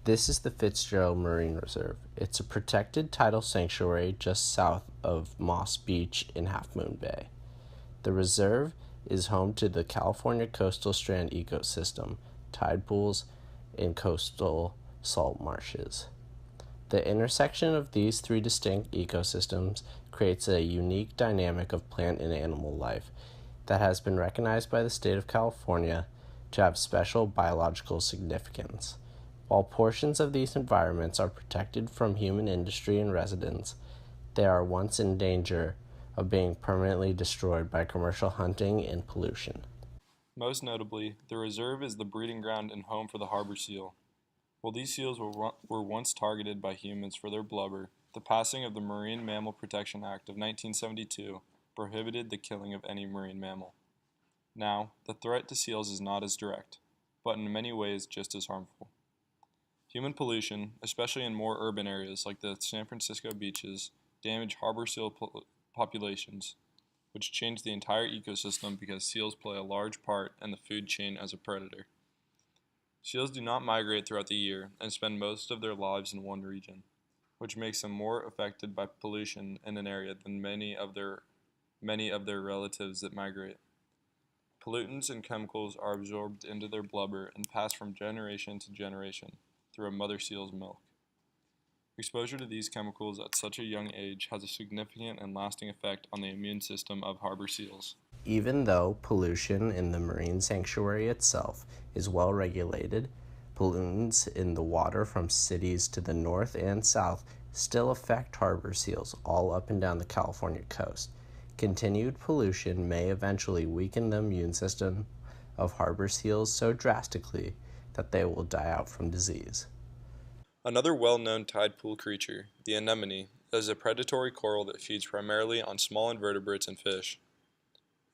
This is the Fitzgerald Marine Reserve. It's a protected tidal sanctuary just south of Moss Beach in Half Moon Bay. The reserve is home to the California coastal strand ecosystem, tide pools, and coastal salt marshes. The intersection of these three distinct ecosystems creates a unique dynamic of plant and animal life that has been recognized by the state of California to have special biological significance. While portions of these environments are protected from human industry and residents, they are once in danger of being permanently destroyed by commercial hunting and pollution. Most notably, the reserve is the breeding ground and home for the harbor seal. While these seals were once targeted by humans for their blubber, the passing of the Marine Mammal Protection Act of 1972 prohibited the killing of any marine mammal. Now, the threat to seals is not as direct, but in many ways just as harmful. Human pollution, especially in more urban areas like the San Francisco beaches, damage harbor seal populations, which change the entire ecosystem because seals play a large part in the food chain as a predator. Seals do not migrate throughout the year and spend most of their lives in one region, which makes them more affected by pollution in an area than many of their relatives that migrate. Pollutants and chemicals are absorbed into their blubber and pass from generation to generation through a mother seal's milk. Exposure to these chemicals at such a young age has a significant and lasting effect on the immune system of harbor seals. Even though pollution in the marine sanctuary itself is well regulated, pollutants in the water from cities to the north and south still affect harbor seals all up and down the California coast. Continued pollution may eventually weaken the immune system of harbor seals so drastically that they will die out from disease. Another well-known tide pool creature, the anemone, is a predatory coral that feeds primarily on small invertebrates and fish.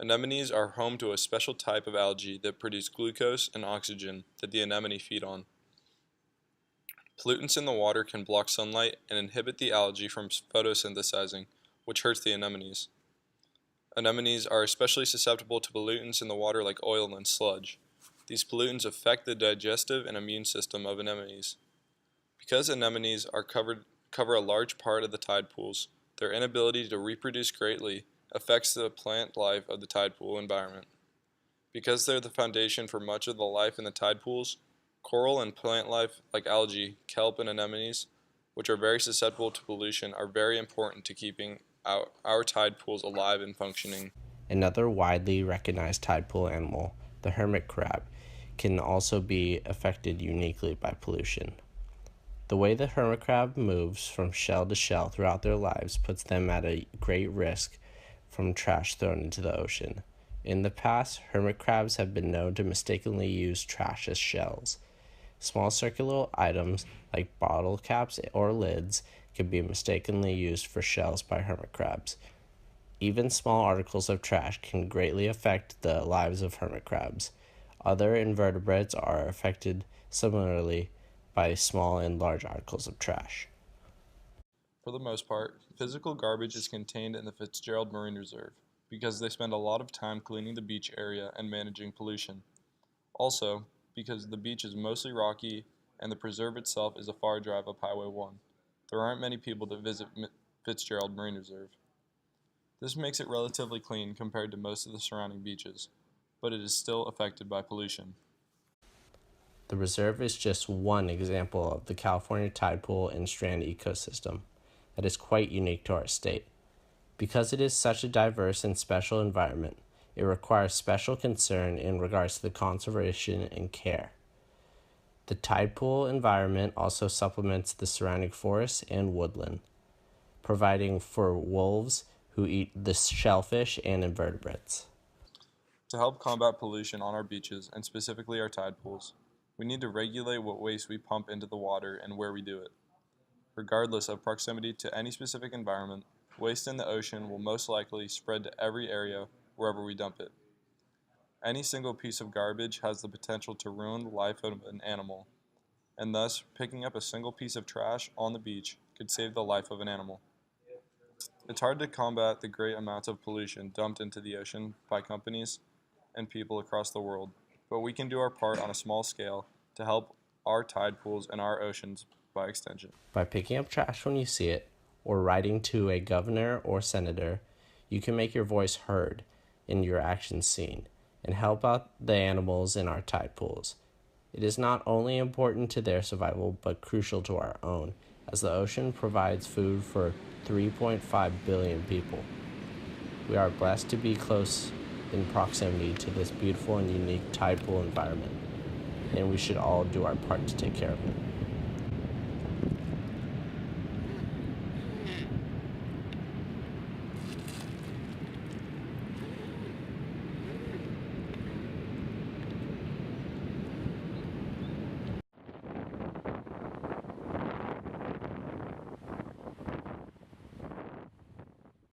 Anemones are home to a special type of algae that produce glucose and oxygen that the anemone feed on. Pollutants in the water can block sunlight and inhibit the algae from photosynthesizing, which hurts the anemones. Anemones are especially susceptible to pollutants in the water like oil and sludge. These pollutants affect the digestive and immune system of anemones. Because anemones cover a large part of the tide pools, their inability to reproduce greatly affects the plant life of the tide pool environment. Because they're the foundation for much of the life in the tide pools, coral and plant life like algae, kelp, and anemones, which are very susceptible to pollution, are very important to keeping our tide pools alive and functioning. Another widely recognized tide pool animal, the hermit crab, can also be affected uniquely by pollution. The way the hermit crab moves from shell to shell throughout their lives puts them at a great risk from trash thrown into the ocean. In the past, hermit crabs have been known to mistakenly use trash as shells. Small circular items like bottle caps or lids can be mistakenly used for shells by hermit crabs. Even small articles of trash can greatly affect the lives of hermit crabs. Other invertebrates are affected similarly by small and large articles of trash. For the most part, physical garbage is contained in the Fitzgerald Marine Reserve because they spend a lot of time cleaning the beach area and managing pollution. Also, because the beach is mostly rocky and the preserve itself is a far drive up Highway 1, there aren't many people that visit Fitzgerald Marine Reserve. This makes it relatively clean compared to most of the surrounding beaches, but it is still affected by pollution. The reserve is just one example of the California tide pool and strand ecosystem that is quite unique to our state. Because it is such a diverse and special environment, it requires special concern in regards to the conservation and care. The tide pool environment also supplements the surrounding forests and woodland, providing for wolves who eat the shellfish and invertebrates. To help combat pollution on our beaches, and specifically our tide pools, we need to regulate what waste we pump into the water and where we do it. Regardless of proximity to any specific environment, waste in the ocean will most likely spread to every area wherever we dump it. Any single piece of garbage has the potential to ruin the life of an animal, and thus picking up a single piece of trash on the beach could save the life of an animal. It's hard to combat the great amounts of pollution dumped into the ocean by companies and people across the world, but we can do our part on a small scale to help our tide pools, and our oceans by extension. By picking up trash when you see it, or writing to a governor or senator, you can make your voice heard and your actions seen, and help out the animals in our tide pools. It is not only important to their survival, but crucial to our own, as the ocean provides food for 3.5 billion people. We are blessed to be close in proximity to this beautiful and unique tide pool environment, and we should all do our part to take care of it.